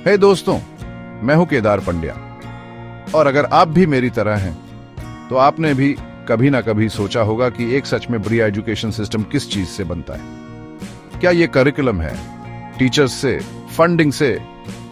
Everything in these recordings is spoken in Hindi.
हे दोस्तों, मैं हूं केदार पंड्या। और अगर आप भी मेरी तरह हैं तो आपने भी कभी ना कभी सोचा होगा कि एक सच में बढ़िया एजुकेशन सिस्टम किस चीज से बनता है। क्या ये करिकुलम है, टीचर्स से, फंडिंग से,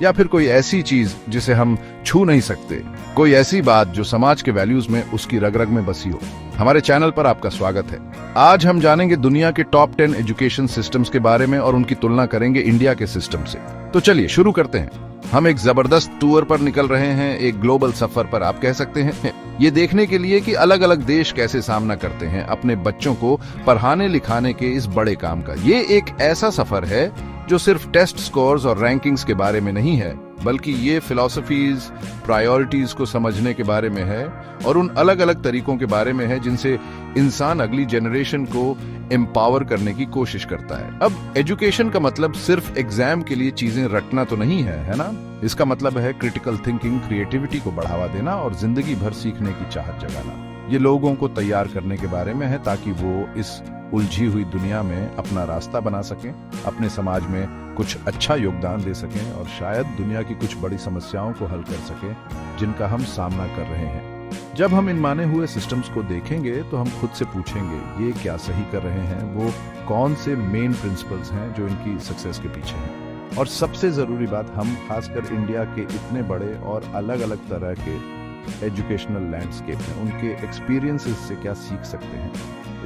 या फिर कोई ऐसी चीज जिसे हम छू नहीं सकते, कोई ऐसी बात जो समाज के वैल्यूज में उसकी रग रग में बसी हो। हमारे चैनल पर आपका स्वागत है। आज हम जानेंगे दुनिया के टॉप 10 एजुकेशन सिस्टम्स के बारे में और उनकी तुलना करेंगे इंडिया के सिस्टम से। तो चलिए शुरू करते हैं। हम एक जबरदस्त टूर पर निकल रहे हैं, एक ग्लोबल सफर पर आप कह सकते हैं, ये देखने के लिए कि अलग अलग देश कैसे सामना करते हैं अपने बच्चों को पढ़ाने लिखाने के इस बड़े काम का। ये एक ऐसा सफर है जो सिर्फ टेस्ट स्कोर्स और रैंकिंग्स के बारे में नहीं है, बल्कि ये फिलॉसफीज, प्रायोरिटीज को समझने के बारे में है और उन अलग अलग तरीकों के बारे में है जिनसे इंसान अगली जनरेशन को एम्पावर करने की कोशिश करता है। अब एजुकेशन का मतलब सिर्फ एग्जाम के लिए चीजें रटना तो नहीं है ना? इसका मतलब है क्रिटिकल थिंकिंग, क्रिएटिविटी को बढ़ावा देना और जिंदगी भर सीखने की चाहत जगाना। ये लोगों को तैयार करने के बारे में है ताकि वो इस उलझी हुई दुनिया में अपना रास्ता बना सकें, अपने समाज में कुछ अच्छा योगदान दे सकें और शायद दुनिया की कुछ बड़ी समस्याओं को हल कर सकें जिनका हम सामना कर रहे हैं। जब हम इन माने हुए सिस्टम्स को देखेंगे तो हम खुद से पूछेंगे, ये क्या सही कर रहे हैं? वो कौन से मेन प्रिंसिपल्स हैं जो इनकी सक्सेस के पीछे हैं? और सबसे जरूरी बात, हम खासकर इंडिया के इतने बड़े और अलग अलग तरह के एजुकेशनल लैंडस्केप हैं, उनके एक्सपीरियंसेस से क्या सीख सकते हैं।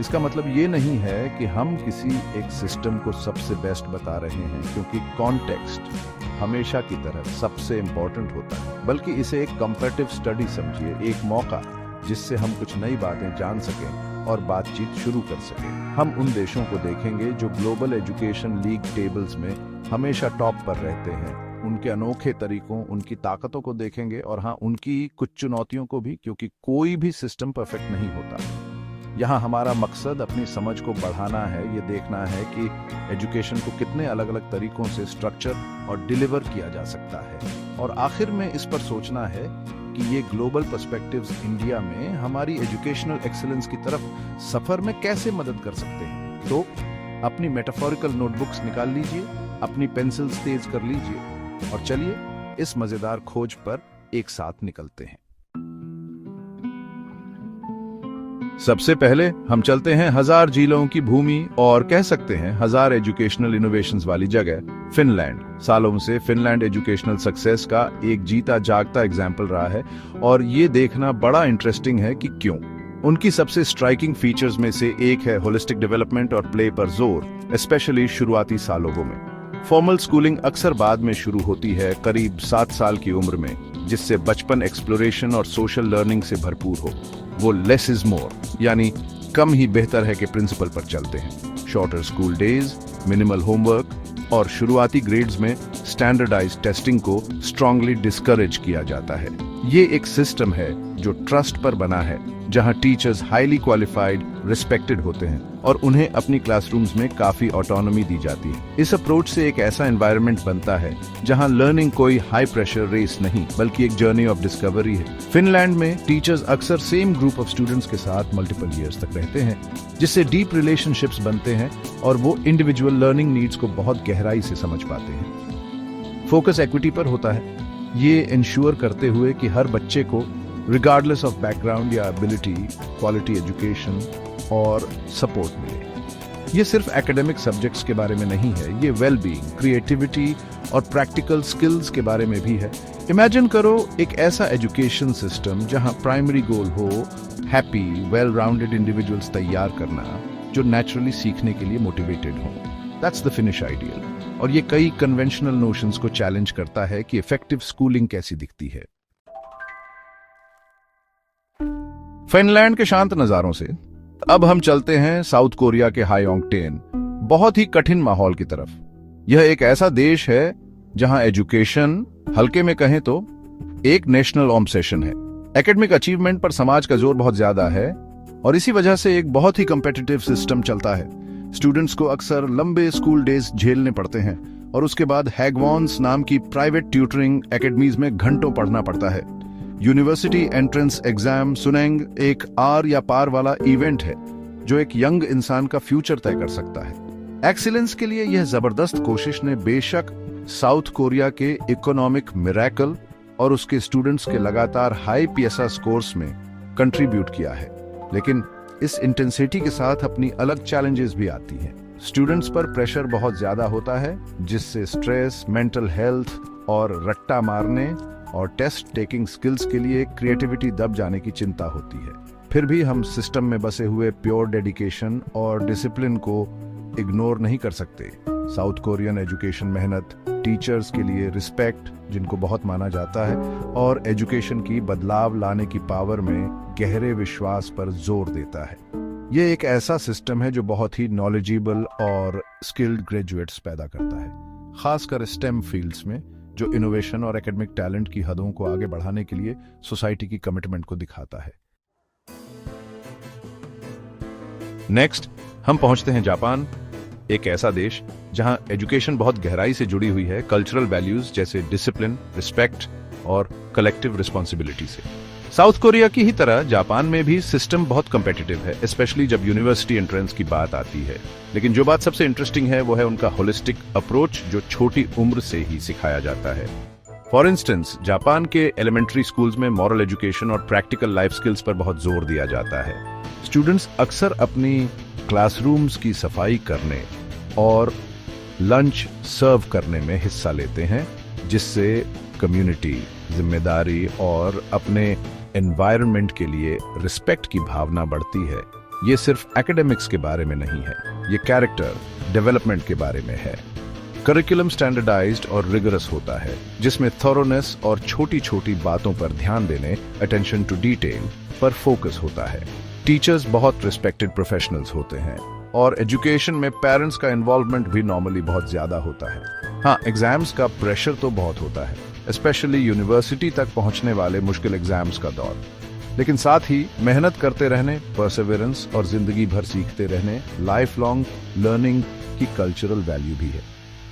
इसका मतलब ये नहीं है कि हम किसी एक सिस्टम को सबसे बेस्ट बता रहे हैं, क्योंकि कॉन्टेक्स्ट हमेशा की तरह सबसे इंपॉर्टेंट होता है, बल्कि इसे एक कंपैरेटिव स्टडी समझिए, एक मौका जिससे हम कुछ नई बातें जान सकें और बातचीत शुरू कर सकें। हम उन देशों को देखेंगे जो ग्लोबल एजुकेशन लीग टेबल्स में हमेशा टॉप पर रहते हैं, उनके अनोखे तरीकों, उनकी ताकतों को देखेंगे और हाँ, उनकी कुछ चुनौतियों को भी, क्योंकि कोई भी सिस्टम परफेक्ट नहीं होता। यहाँ हमारा मकसद अपनी समझ को बढ़ाना है, ये देखना है कि एजुकेशन को कितने अलग अलग तरीकों से स्ट्रक्चर और डिलीवर किया जा सकता है, और आखिर में इस पर सोचना है कि ये ग्लोबल पर्सपेक्टिव्स इंडिया में हमारी एजुकेशनल एक्सीलेंस की तरफ सफर में कैसे मदद कर सकते हैं। तो अपनी मेटाफोरिकल नोटबुक्स निकाल लीजिए, अपनी पेंसिल्स तेज कर लीजिए और चलिए इस मजेदार खोज पर एक साथ निकलते हैं। सबसे पहले हम चलते हैं 1000 झीलों की भूमि और कह सकते हैं 1000 एजुकेशनल इनोवेशंस वाली जगह, फिनलैंड। सालों से फिनलैंड एजुकेशनल सक्सेस का एक जीता जागता एग्जाम्पल रहा है और ये देखना बड़ा इंटरेस्टिंग है कि क्यों। उनकी सबसे स्ट्राइकिंग फीचर्स में से एक है होलिस्टिक डेवलपमेंट और प्ले पर जोर, स्पेशली शुरुआती सालों में। फॉर्मल स्कूलिंग अक्सर बाद में शुरू होती है, करीब 7 साल की उम्र में, जिससे बचपन एक्सप्लोरेशन और सोशल लर्निंग से भरपूर हो। वो लेस इज मोर, यानी कम ही बेहतर है के प्रिंसिपल पर चलते हैं। Shorter school days, minimal homework और शुरुआती ग्रेड्स में स्टैंडर्डाइज्ड टेस्टिंग को स्ट्रांगली डिस्करेज किया जाता है। ये एक सिस्टम है जो ट्रस्ट पर बना है, जहां टीचर्स हाईली क्वालिफाइड, रिस्पेक्टेड होते हैं और उन्हें अपनी क्लासरूम्स में काफी ऑटोनॉमी दी जाती है। इस अप्रोच से एक ऐसा एनवायरनमेंट बनता है जहां लर्निंग कोई हाई प्रेशर रेस नहीं, बल्कि एक जर्नी ऑफ डिस्कवरी है। फिनलैंड में टीचर्स अक्सर सेम ग्रुप ऑफ स्टूडेंट्स के साथ मल्टीपल ईयर्स तक रहते हैं, जिससे डीप रिलेशनशिप्स बनते हैं और वो इंडिविजुअल लर्निंग नीड्स को बहुत गहराई से समझ पाते हैं। फोकस इक्विटी पर होता है, ये इंश्योर करते हुए कि हर बच्चे को रिगार्डलेस ऑफ बैकग्राउंड या एबिलिटी, क्वालिटी एजुकेशन और सपोर्ट मिले। ये सिर्फ एकेडमिक सब्जेक्ट्स के बारे में नहीं है, ये वेल बीइंग, क्रिएटिविटी और प्रैक्टिकल स्किल्स के बारे में भी है। इमेजिन करो एक ऐसा एजुकेशन सिस्टम जहां प्राइमरी गोल हो हैप्पी, वेल राउंडेड इंडिविजुअल्स तैयार करना जो नेचुरली सीखने के लिए मोटिवेटेड हो। That's the finish ideal. और ये कई कन्वेंशनल नोशंस को चैलेंज करता है कि इफेक्टिव स्कूलिंग कैसी दिखती है। फिनलैंड के शांत नजारों से अब हम चलते हैं साउथ कोरिया के हाई ऑक्टेन, बहुत ही कठिन माहौल की तरफ। यह एक ऐसा देश है जहां एजुकेशन, हल्के में कहें तो, एक नेशनल ऑब्सेशन है। एकेडमिक अचीवमेंट पर समाज का जोर बहुत ज्यादा है और इसी वजह से एक बहुत ही कम्पिटिटिव सिस्टम चलता है। स्टूडेंट्स को अक्सर लंबे स्कूल डेज झेलने पड़ते हैं और उसके बाद हैगवॉन्स नाम की प्राइवेट ट्यूटरिंग एकेडमीज में घंटों पढ़ना पड़ता है। यूनिवर्सिटी एंट्रेंस एग्जाम सुनेंग एक आर या पार वाला इवेंट है जो एक यंग इंसान का फ्यूचर तय कर सकता है। एक्सीलेंस के लिए यह जबरदस्त कोशिश ने बेशक साउथ कोरिया के इकोनॉमिक मिरेकल और उसके स्टूडेंट्स के लगातार हाई पीएसए स्कोर्स में कंट्रीब्यूट किया है। लेकिन इस इंटेंसिटी के साथ अपनी अलग चैलेंजेस भी आती हैं। स्टूडेंट्स पर प्रेशर बहुत ज्यादा होता है, जिससे स्ट्रेस, मेंटल हेल्थ और रट्टा मारने और टेस्ट टेकिंग स्किल्स के लिए क्रिएटिविटी दब जाने की चिंता होती है। फिर भी हम सिस्टम में बसे हुए प्योर डेडिकेशन और डिसिप्लिन को इग्नोर नहीं कर सकते। साउथ कोरियन एजुकेशन मेहनत, टीचर्स के लिए रिस्पेक्ट जिनको बहुत माना जाता है, और एजुकेशन की बदलाव लाने की पावर में गहरे विश्वास पर जोर देता है। ये एक ऐसा सिस्टम है जो बहुत ही नॉलेजेबल और स्किल्ड ग्रेजुएट्स पैदा करता है, खासकर स्टेम फील्ड्स में, जो इनोवेशन और एकेडमिक टैलेंट की हदों को आगे बढ़ाने के लिए सोसाइटी की कमिटमेंट को दिखाता है। नेक्स्ट हम पहुंचते हैं जापान, एक ऐसा देश जहां एजुकेशन बहुत गहराई से जुड़ी हुई है कल्चरल वैल्यूज जैसे डिसिप्लिन, रिस्पेक्ट और कलेक्टिव रिस्पॉन्सिबिलिटी से। साउथ कोरिया की ही तरह जापान में भी सिस्टम बहुत कम्पिटिटिव है, स्पेशली जब यूनिवर्सिटी एंट्रेंस की बात आती है। लेकिन जो बात सबसे इंटरेस्टिंग है वो है उनका होलिस्टिक अप्रोच, जो छोटी उम्र से ही सिखाया जाता है। फॉर इंस्टेंस, जापान के एलिमेंट्री स्कूल्स में मॉरल एजुकेशन और प्रैक्टिकल लाइफ स्किल्स पर बहुत जोर दिया जाता है। स्टूडेंट्स अक्सर अपनी क्लासरूम्स की सफाई करने और लंच सर्व करने में हिस्सा लेते हैं, जिससे कम्युनिटी, जिम्मेदारी और अपने एनवायरनमेंट के लिए रिस्पेक्ट की भावना बढ़ती है। ये सिर्फ एकेडमिक्स के बारे में नहीं है, ये कैरेक्टर डेवलपमेंट के बारे में है। करिकुलम स्टैंडर्डाइज्ड और रिगरस होता है, जिसमें थॉरोनेस और छोटी छोटी बातों पर ध्यान देने, अटेंशन टू डिटेल पर फोकस होता है। टीचर्स बहुत रिस्पेक्टेड प्रोफेशनल्स होते हैं और एजुकेशन में पेरेंट्स का इन्वॉल्वमेंट भी नॉर्मली बहुत ज्यादा होता है। हाँ, एग्जाम्स का प्रेशर तो बहुत होता है, स्पेशली यूनिवर्सिटी तक पहुंचने वाले मुश्किल एग्जाम्स का दौर। लेकिन साथ ही मेहनत करते रहने, परसेवरेंस और जिंदगी भर सीखते रहने, लाइफ लॉन्ग लर्निंग की कल्चरल वैल्यू भी है।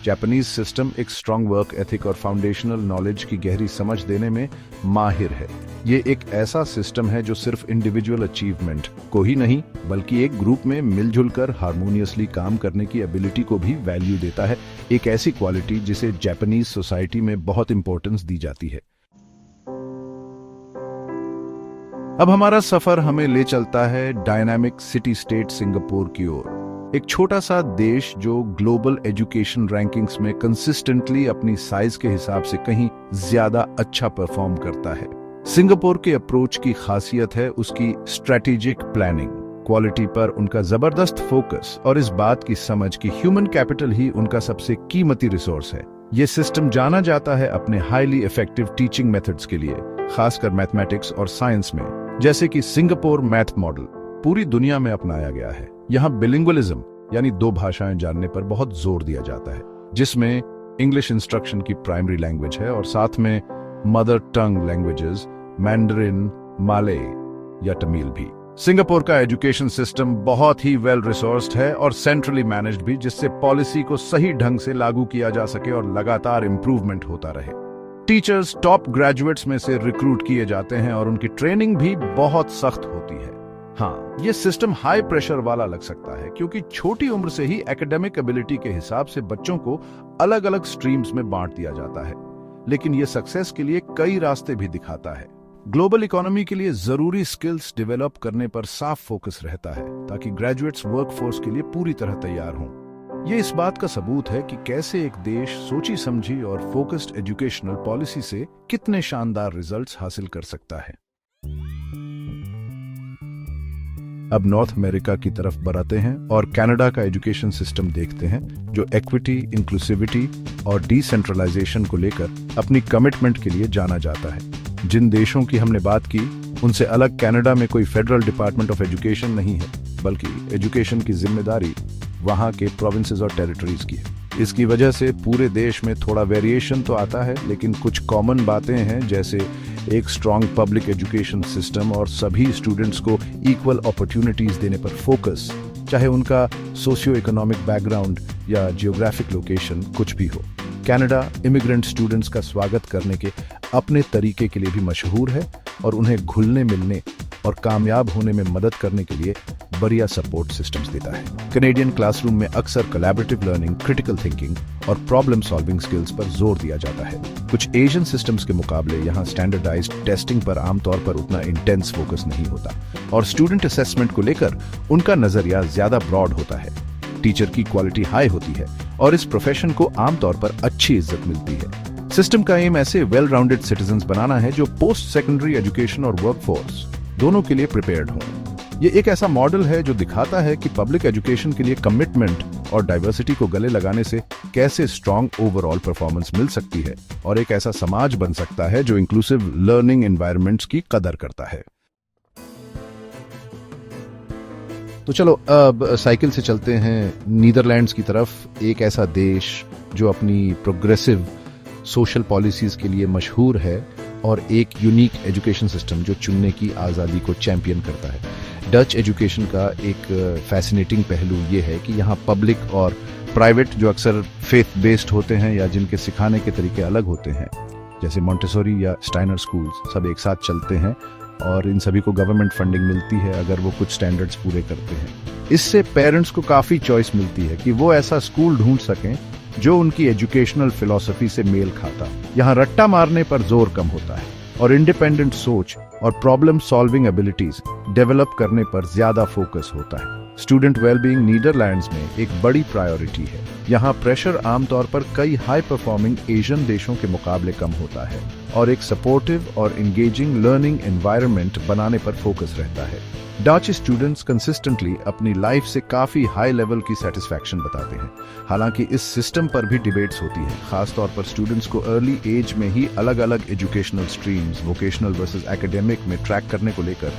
जापानीज सिस्टम एक स्ट्रॉन्ग वर्क एथिक और फाउंडेशनल नॉलेज की गहरी समझ देने में माहिर है। ये एक ऐसा सिस्टम है जो सिर्फ इंडिविजुअल अचीवमेंट को ही नहीं, बल्कि एक ग्रुप में मिलजुल कर हार्मोनियसली काम करने की एबिलिटी को भी वैल्यू देता है, एक ऐसी क्वालिटी जिसे जापानीज सोसाइटी में बहुत इंपॉर्टेंस दी जाती है। अब हमारा सफर हमें ले चलता है डायनामिक सिटी स्टेट सिंगापुर की ओर, एक छोटा सा देश जो ग्लोबल एजुकेशन रैंकिंग्स में कंसिस्टेंटली अपनी साइज के हिसाब से कहीं ज्यादा अच्छा परफॉर्म करता है। सिंगापुर के अप्रोच की खासियत है उसकी स्ट्रेटेजिक प्लानिंग, क्वालिटी पर उनका जबरदस्त फोकस और इस बात की समझ कि ह्यूमन कैपिटल ही उनका सबसे कीमती रिसोर्स है। ये सिस्टम जाना जाता है अपने हाईली इफेक्टिव टीचिंग मेथड्स के लिए, खासकर मैथमेटिक्स और साइंस में, जैसे कि सिंगापुर मैथ मॉडल पूरी दुनिया में अपनाया गया है। यहाँ बिलिंगुअलिज्म यानी दो भाषाएं जानने पर बहुत जोर दिया जाता है, जिसमें इंग्लिश इंस्ट्रक्शन की प्राइमरी लैंग्वेज है और साथ में मदर टंग लैंग्वेजेस मैंडरिन, माले या तमिल भी। सिंगापुर का एजुकेशन सिस्टम बहुत ही वेल रिसोर्स्ड है और सेंट्रली मैनेज्ड भी, जिससे पॉलिसी को सही ढंग से लागू किया जा सके और लगातार इंप्रूवमेंट होता रहे। टीचर्स टॉप ग्रेजुएट्स में से रिक्रूट किए जाते हैं और उनकी ट्रेनिंग भी बहुत सख्त होती है। हाँ, ये सिस्टम हाई प्रेशर वाला लग सकता है क्योंकि छोटी उम्र से ही एकेडमिक एबिलिटी के हिसाब से बच्चों को अलग अलग स्ट्रीम्स में बांट दिया जाता है, लेकिन ये सक्सेस के लिए कई रास्ते भी दिखाता है। ग्लोबल इकोनॉमी के लिए जरूरी स्किल्स डेवलप करने पर साफ फोकस रहता है ताकि ग्रेजुएट्स वर्कफोर्स के लिए पूरी तरह तैयार हों। ये इस बात का सबूत है कि कैसे एक देश सोची समझी और फोकस्ड एजुकेशनल पॉलिसी से कितने शानदार रिजल्ट्स हासिल कर सकता है। अब नॉर्थ अमेरिका की तरफ बढ़ाते हैं और कनाडा का एजुकेशन सिस्टम देखते हैं, जो इक्विटी, इंक्लूसिविटी और डिसेंट्रलाइजेशन को लेकर अपनी कमिटमेंट के लिए जाना जाता है। जिन देशों की हमने बात की, उनसे अलग कनाडा में कोई फेडरल डिपार्टमेंट ऑफ एजुकेशन नहीं है, बल्कि एजुकेशन की जिम्मेदारी वहां के प्रोविंसेस और टेरिटरीज की है। इसकी वजह से पूरे देश में थोड़ा वेरिएशन तो आता है, लेकिन कुछ कॉमन बातें हैं, जैसे एक स्ट्रॉन्ग पब्लिक एजुकेशन सिस्टम और सभी स्टूडेंट्स को इक्वल अपॉर्चुनिटीज देने पर फोकस, चाहे उनका सोशियो इकोनॉमिक बैकग्राउंड या जियोग्राफिक लोकेशन कुछ भी हो। कनाडा इमिग्रेंट स्टूडेंट्स का स्वागत करने के अपने तरीके के लिए भी मशहूर है और उन्हें घुलने मिलने और कामयाब होने में मदद करने के लिए बढ़िया सपोर्ट सिस्टम्स देता है। कैनेडियन क्लासरूम में अक्सर कोलैबोरेटिव लर्निंग, क्रिटिकल थिंकिंग और प्रॉब्लम सॉल्विंग स्किल्स पर जोर दिया जाता है। कुछ एशियन सिस्टम्स के मुकाबले यहाँ स्टैंडर्डाइज्ड टेस्टिंग पर आमतौर पर उतना इंटेंस फोकस नहीं होता और स्टूडेंट असेसमेंट को लेकर उनका नजरिया ज्यादा ब्रॉड होता है। टीचर की क्वालिटी हाई होती है और इस प्रोफेशन को आमतौर पर अच्छी इज्जत मिलती है। सिस्टम का एम ऐसे वेल राउंडेड सिटीजन्स बनाना है जो पोस्ट सेकेंडरी एजुकेशन और वर्कफोर्स दोनों के लिए प्रिपेयर्ड हों। ये एक ऐसा मॉडल है जो दिखाता है कि पब्लिक एजुकेशन के लिए कमिटमेंट और डाइवर्सिटी को गले लगाने से कैसे स्ट्रॉन्ग ओवरऑल परफॉर्मेंस मिल सकती है और एक ऐसा समाज बन सकता है जो इंक्लूसिव लर्निंग एनवायरनमेंट्स की कदर करता है। तो चलो अब साइकिल से चलते हैं नीदरलैंड्स की तरफ, एक ऐसा देश जो अपनी प्रोग्रेसिव सोशल पॉलिसीज के लिए मशहूर है और एक यूनिक एजुकेशन सिस्टम जो चुनने की आज़ादी को चैंपियन करता है। डच एजुकेशन का एक फैसिनेटिंग पहलू ये है कि यहाँ पब्लिक और प्राइवेट जो अक्सर फेथ बेस्ड होते हैं या जिनके सिखाने के तरीके अलग होते हैं, जैसे मॉन्टेसोरी या स्टाइनर स्कूल्स, सब एक साथ चलते हैं और इन सभी को गवर्नमेंट फंडिंग मिलती है अगर वो कुछ स्टैंडर्ड्स पूरे करते हैं। इससे पेरेंट्स को काफ़ी चॉइस मिलती है कि वो ऐसा स्कूल ढूंढ सकें जो उनकी एजुकेशनल फिलॉसफी से मेल खाता। यहाँ रट्टा मारने पर जोर कम होता है और इंडिपेंडेंट सोच और प्रॉब्लम सॉल्विंग एबिलिटीज डेवलप करने पर ज्यादा फोकस होता है। स्टूडेंट वेलबीइंग नीदरलैंड्स में एक बड़ी प्रायोरिटी है। यहाँ प्रेशर आमतौर पर कई हाई परफॉर्मिंग एशियन देशों के मुकाबले कम होता है और एक सपोर्टिव और एंगेजिंग लर्निंग एनवायरनमेंट बनाने पर फोकस रहता है। डच स्टूडेंट्स कंसिस्टेंटली अपनी लाइफ से काफी हाई लेवल की सेटिस्फैक्शन बताते हैं। हालांकि इस सिस्टम पर भी डिबेट्स होती हैं, खासतौर पर स्टूडेंट्स को अर्ली एज में ही अलग अलग educational streams, vocational versus academic में ट्रैक करने को लेकर,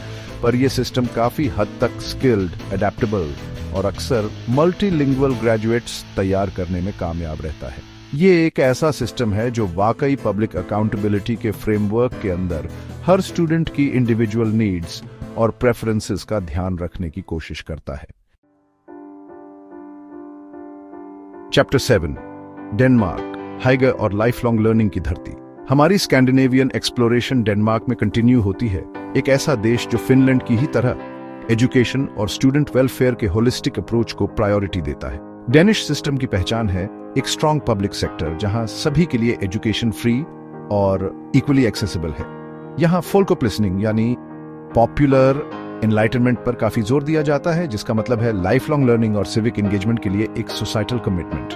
पर यह सिस्टम काफी हद तक स्किल्ड, अडेप्टेबल और अक्सर मल्टीलिंगुअल ग्रेजुएट्स तैयार करने में कामयाब रहता है। ये एक ऐसा सिस्टम है जो वाकई पब्लिक अकाउंटेबिलिटी के फ्रेमवर्क के अंदर हर स्टूडेंट की इंडिविजुअल नीड्स और प्रेफरेंसेस का ध्यान रखने की कोशिश करता है। चैप्टर 7, डेनमार्क, हाइगर और लाइफ लॉन्ग लर्निंग की धरती। हमारी स्कैंडिनेवियन एक्सप्लोरेशन डेनमार्क में कंटिन्यू होती है, एक ऐसा देश जो फिनलैंड की ही तरह एजुकेशन और स्टूडेंट वेलफेयर के होलिस्टिक अप्रोच को प्रायोरिटी देता है। डेनिश सिस्टम की पहचान है एक स्ट्रॉन्ग पब्लिक सेक्टर जहां सभी के लिए एजुकेशन फ्री और इक्वली एक्सेसिबल है। यहाँ फोल्क लिसनिंग यानी पॉपुलर एनलाइटनमेंट पर काफी जोर दिया जाता है, जिसका मतलब है लाइफ लॉन्ग लर्निंग और सिविक एंगेजमेंट के लिए एक societal commitment.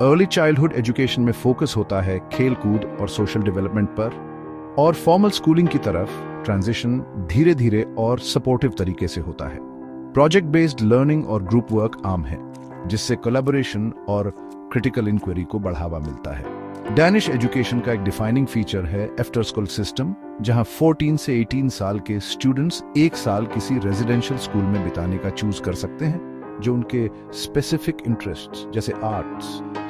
Early childhood education में फोकस होता है खेल कूद और सोशल डेवलपमेंट पर, और फॉर्मल स्कूलिंग की तरफ ट्रांजिशन धीरे धीरे और सपोर्टिव तरीके से होता है। प्रोजेक्ट बेस्ड लर्निंग और ग्रुप वर्क आम है, जिससे कोलैबोरेशन और क्रिटिकल इंक्वायरी को बढ़ावा मिलता है। डैनिश एजुकेशन का एक डिफाइनिंग फीचर है आफ्टर स्कूल सिस्टम, जहां 14 से 18 साल के स्टूडेंट्स एक साल किसी रेजिडेंशियल स्कूल में बिताने का चूज कर सकते हैं जो उनके स्पेसिफिक इंटरेस्ट्स जैसे आर्ट्स,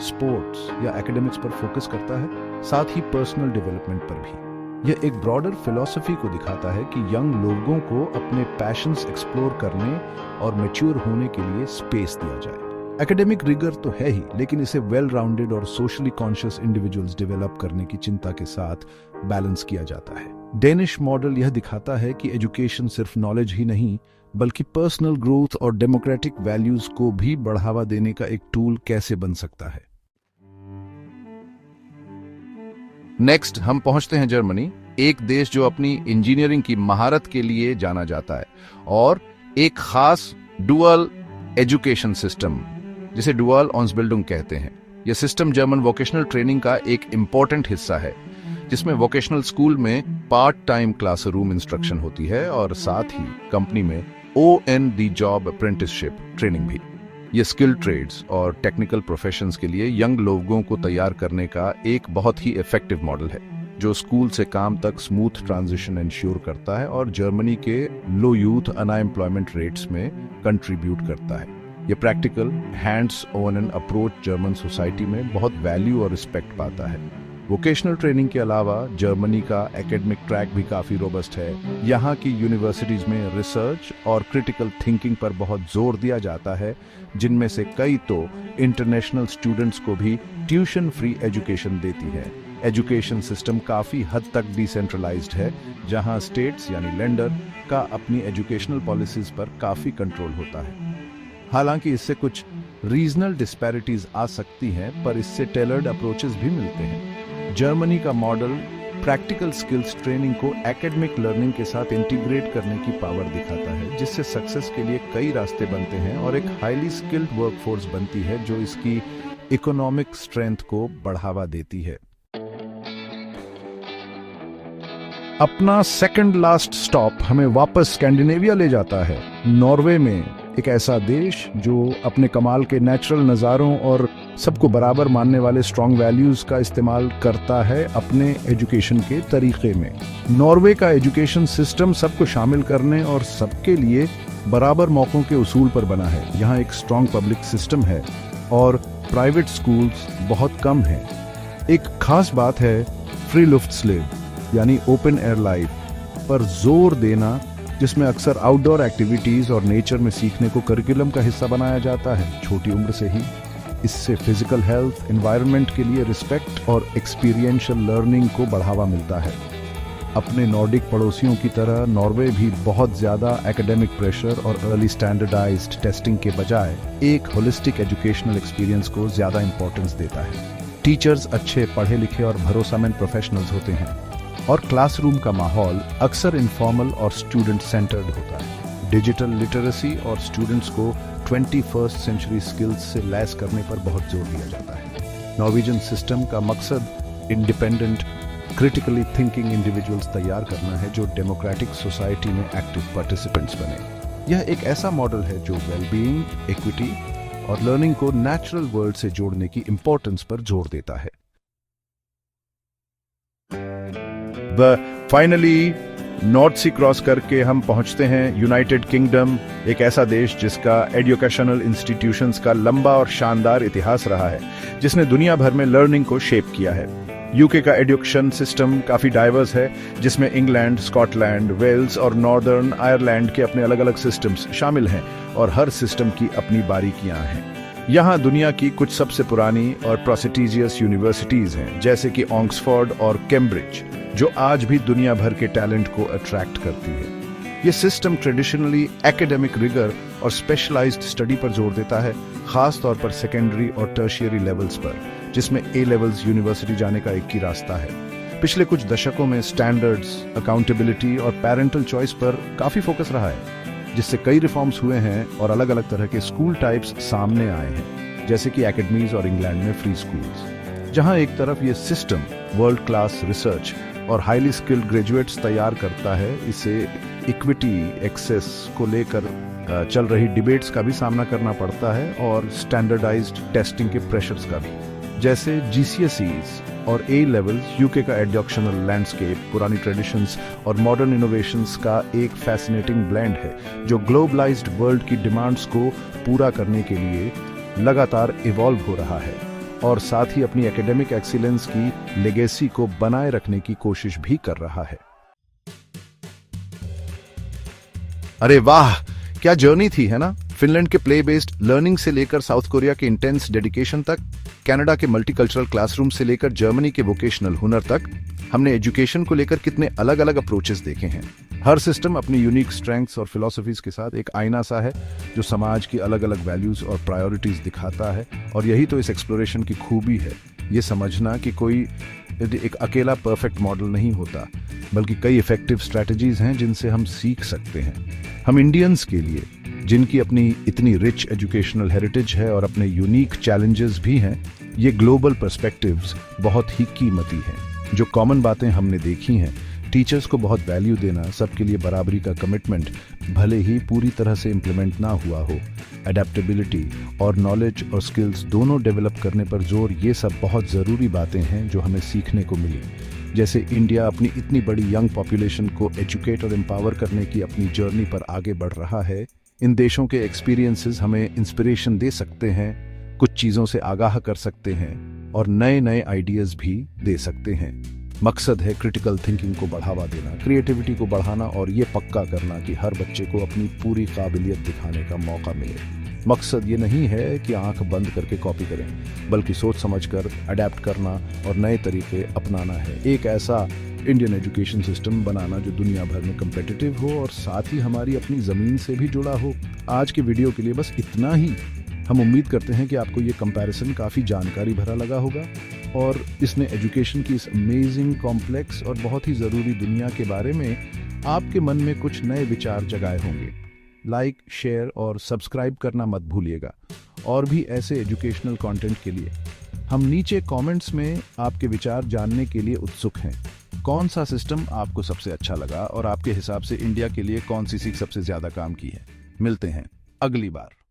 स्पोर्ट्स या एकेडमिक्स पर फोकस करता है, साथ ही पर्सनल डेवलपमेंट पर भी। यह एक ब्रॉडर फिलॉसफी को दिखाता है कि यंग लोगों को अपने पैशंस एक्सप्लोर करने और मैच्योर होने के लिए स्पेस दिया जाए। एकेडमिक रिगर तो है ही, लेकिन इसे वेल राउंडेड और सोशली कॉन्शियस इंडिविजुअल्स डेवलप करने की चिंता के साथ बैलेंस किया जाता है। डेनिश मॉडल यह दिखाता है कि एजुकेशन सिर्फ नॉलेज ही नहीं, बल्कि पर्सनल ग्रोथ और डेमोक्रेटिक वैल्यूज को भी बढ़ावा देने का एक टूल कैसे बन सकता है। नेक्स्ट हम पहुंचते हैं जर्मनी, एक देश जो अपनी इंजीनियरिंग की महारत के लिए जाना जाता है और एक खास डुअल एजुकेशन सिस्टम जिसे डुअल ऑन्सबिल्डिंग कहते हैं। यह सिस्टम जर्मन वोकेशनल ट्रेनिंग का एक इंपॉर्टेंट हिस्सा है, जिसमें वोकेशनल स्कूल में पार्ट टाइम क्लासरूम इंस्ट्रक्शन होती है और साथ ही कंपनी में ON-दी जॉब अप्रेंटिसशिप ट्रेनिंग भी। ये स्किल ट्रेड्स और टेक्निकल प्रोफेशंस के लिए यंग लोगों को तैयार करने का एक बहुत ही इफेक्टिव मॉडल है, जो स्कूल से काम तक स्मूथ ट्रांजिशन इंश्योर करता है और जर्मनी के लो यूथ अनएम्प्लॉयमेंट रेट्स में कंट्रीब्यूट करता है। ये practical hands on approach German society में बहुत वैल्यू और रिस्पेक्ट पाता है। वोकेशनल ट्रेनिंग के अलावा जर्मनी का एकेडमिक ट्रैक भी काफी रोबस्ट है। यहाँ की यूनिवर्सिटीज में रिसर्च और क्रिटिकल थिंकिंग पर बहुत जोर दिया जाता है, जिनमें से कई तो इंटरनेशनल स्टूडेंट्स को भी ट्यूशन फ्री एजुकेशन देती है एजुकेशन सिस्टम काफ़ी हद तक डिसेंट्रलाइज्ड है, जहां स्टेट्स यानी लेंडर का अपनी एजुकेशनल पॉलिसीज पर काफ़ी कंट्रोल होता है। हालांकि इससे कुछ रीजनल डिस्पैरिटीज आ सकती हैं, पर इससे टेलर्ड अप्रोचेस भी मिलते हैं। जर्मनी का मॉडल प्रैक्टिकल स्किल्स ट्रेनिंग को एकेडमिक लर्निंग के साथ इंटीग्रेट करने की पावर दिखाता है, जिससे सक्सेस के लिए कई रास्ते बनते हैं और एक हाईली स्किल्ड वर्कफोर्स बनती है जो इसकी इकोनॉमिक स्ट्रेंथ को बढ़ावा देती है। अपना सेकंड लास्ट स्टॉप हमें वापस स्कैंडिनेविया ले जाता है, नॉर्वे में, एक ऐसा देश जो अपने कमाल के नेचुरल नज़ारों और सबको बराबर मानने वाले स्ट्रॉन्ग वैल्यूज का इस्तेमाल करता है अपने एजुकेशन के तरीके में। नॉर्वे का एजुकेशन सिस्टम सबको शामिल करने और सबके लिए बराबर मौकों के उसूल पर बना है। यहाँ एक स्ट्रॉन्ग पब्लिक सिस्टम है और प्राइवेट स्कूल्स बहुत कम हैं। एक खास बात है फ्री लुफ्ट्स्लेव यानी ओपन एयर लाइफ पर जोर देना, जिसमें अक्सर आउटडोर एक्टिविटीज और नेचर में सीखने को करिकुलम का हिस्सा बनाया जाता है छोटी उम्र से ही। इससे फिजिकल हेल्थ, एनवायरनमेंट के लिए रिस्पेक्ट और एक्सपीरियंशियल लर्निंग को बढ़ावा मिलता है। अपने नॉर्डिक पड़ोसियों की तरह नॉर्वे भी बहुत ज़्यादा एकेडमिक प्रेशर और अर्ली स्टैंडर्डाइज्ड टेस्टिंग के बजाय एक होलिस्टिक एजुकेशनल एक्सपीरियंस को ज़्यादा इंपॉर्टेंस देता है। टीचर्स अच्छे पढ़े लिखे और भरोसामंद प्रोफेशनल्स होते हैं और क्लासरूम का माहौल अक्सर इनफॉर्मल और स्टूडेंट सेंटर्ड होता है। डिजिटल लिटरेसी और स्टूडेंट्स को 21st सेंचुरी स्किल्स से लैस करने पर बहुत जोर दिया जाता है। नॉर्वेजियन सिस्टम का मकसद इंडिपेंडेंट, क्रिटिकली थिंकिंग इंडिविजुअल्स तैयार करना है जो डेमोक्रेटिक सोसाइटी में एक्टिव पार्टिसिपेंट्स बने। यह एक ऐसा मॉडल है जो वेलबीइंग, इक्विटी और लर्निंग को नेचुरल वर्ल्ड से जोड़ने की इंपॉर्टेंस पर जोर देता है। फाइनली नॉर्थ सी क्रॉस करके हम पहुंचते हैं यूनाइटेड किंगडम, एक ऐसा देश जिसका एजुकेशनल इंस्टीट्यूशंस का लंबा और शानदार इतिहास रहा है, जिसने दुनिया भर में लर्निंग को शेप किया है। यूके का एजुकेशन सिस्टम काफी डाइवर्स है, जिसमें इंग्लैंड, स्कॉटलैंड, वेल्स और नॉर्दर्न आयरलैंड के अपने अलग अलग सिस्टम्स शामिल हैं और हर सिस्टम की अपनी बारीकियां हैं। यहाँ दुनिया की कुछ सबसे पुरानी और प्रेस्टिजियस यूनिवर्सिटीज हैं, जैसे कि ऑक्सफोर्ड और कैम्ब्रिज, जो आज भी दुनिया भर के टैलेंट को अट्रैक्ट करती है। ये सिस्टम ट्रेडिशनली एकेडमिक रिगर और स्पेशलाइज्ड स्टडी पर जोर देता है, खास तौर पर सेकेंडरी और टर्शियरी लेवल्स पर, जिसमें ए लेवल्स यूनिवर्सिटी जाने का एक ही रास्ता है। पिछले कुछ दशकों में स्टैंडर्ड्स, अकाउंटेबिलिटी और पेरेंटल चॉइस पर काफी फोकस रहा है, जिससे कई रिफॉर्म्स हुए हैं और अलग अलग तरह के स्कूल टाइप्स सामने आए हैं, जैसे कि एकेडमीज और इंग्लैंड में फ्री स्कूल्स, जहां एक तरफ ये सिस्टम वर्ल्ड क्लास रिसर्च और हाईली स्किल्ड ग्रेजुएट्स तैयार करता है, इसे इक्विटी, एक्सेस को लेकर चल रही डिबेट्स का भी सामना करना पड़ता है और स्टैंडर्डाइज्ड टेस्टिंग के प्रेशर्स का भी। जैसे जीसीएसईज और ए लेवल्स यूके का एजुकेशनल लैंडस्केप, पुरानी ट्रेडिशंस और मॉडर्न इनोवेशंस का एक फैसिनेटिंग ब्लेंड है, जो ग्लोबलाइज्ड वर्ल्ड की डिमांड्स को पूरा करने के लिए लगातार इवॉल्व हो रहा है और साथ ही अपनी एकेडमिक एक्सीलेंस की लेगेसी को बनाए रखने की कोशिश भी कर रहा है। अरे वाह, क्या जर्नी थी, है ना? फिनलैंड के प्ले बेस्ड लर्निंग से लेकर साउथ कोरिया के इंटेंस डेडिकेशन तक, कनाडा के मल्टीकल्चरल क्लासरूम से लेकर जर्मनी के वोकेशनल हुनर तक, हमने एजुकेशन को लेकर कितने अलग अलग अप्रोचेस देखे हैं। हर सिस्टम अपनी यूनिक स्ट्रेंथ्स और फिलॉसफीज के साथ एक आईना सा है जो समाज की अलग अलग वैल्यूज और प्रायोरिटीज दिखाता है, और यही तो इस एक्सप्लोरेशन की खूबी है, ये समझना कि कोई एक अकेला परफेक्ट मॉडल नहीं होता, बल्कि कई इफेक्टिव स्ट्रैटेजीज हैं जिनसे हम सीख सकते हैं। हम इंडियंस के लिए, जिनकी अपनी इतनी रिच एजुकेशनल हेरिटेज है और अपने यूनिक चैलेंजेस भी हैं, ये ग्लोबल पर्सपेक्टिव्स बहुत ही कीमती हैं। जो कॉमन बातें हमने देखी हैं, टीचर्स को बहुत वैल्यू देना, सबके लिए बराबरी का कमिटमेंट, भले ही पूरी तरह से इम्प्लीमेंट ना हुआ हो, अडेप्टेबिलिटी और नॉलेज और स्किल्स दोनों डेवलप करने पर जोर, ये सब बहुत ज़रूरी बातें हैं जो हमें सीखने को मिली। जैसे इंडिया अपनी इतनी बड़ी यंग पॉपुलेशन को एजुकेट और एम्पावर करने की अपनी जर्नी पर आगे बढ़ रहा है, इन देशों के एक्सपीरियंसेस हमें इंस्पिरेशन दे सकते हैं, कुछ चीज़ों से आगाह कर सकते हैं और नए नए आइडियाज़ भी दे सकते हैं। मकसद है क्रिटिकल थिंकिंग को बढ़ावा देना, क्रिएटिविटी को बढ़ाना और ये पक्का करना कि हर बच्चे को अपनी पूरी काबिलियत दिखाने का मौका मिले। मकसद ये नहीं है कि आंख बंद करके कॉपी करें, बल्कि सोच समझकर अडेप्ट करना और नए तरीके अपनाना है। एक ऐसा इंडियन एजुकेशन सिस्टम बनाना जो दुनिया भर में कम्पिटिटिव हो और साथ ही हमारी अपनी ज़मीन से भी जुड़ा हो। आज के वीडियो के लिए बस इतना ही। हम उम्मीद करते हैं कि आपको ये कंपैरिजन काफ़ी जानकारी भरा लगा होगा और इसने एजुकेशन की इस अमेजिंग, कॉम्प्लेक्स और बहुत ही ज़रूरी दुनिया के बारे में आपके मन में कुछ नए विचार जगाए होंगे। लाइक, शेयर और सब्सक्राइब करना मत भूलिएगा। और भी ऐसे एजुकेशनल कंटेंट के लिए हम नीचे कमेंट्स में आपके विचार जानने के लिए उत्सुक हैं। कौन सा सिस्टम आपको सबसे अच्छा लगा और आपके हिसाब से इंडिया के लिए कौन सी सीख सबसे ज़्यादा काम की है। मिलते हैं अगली बार।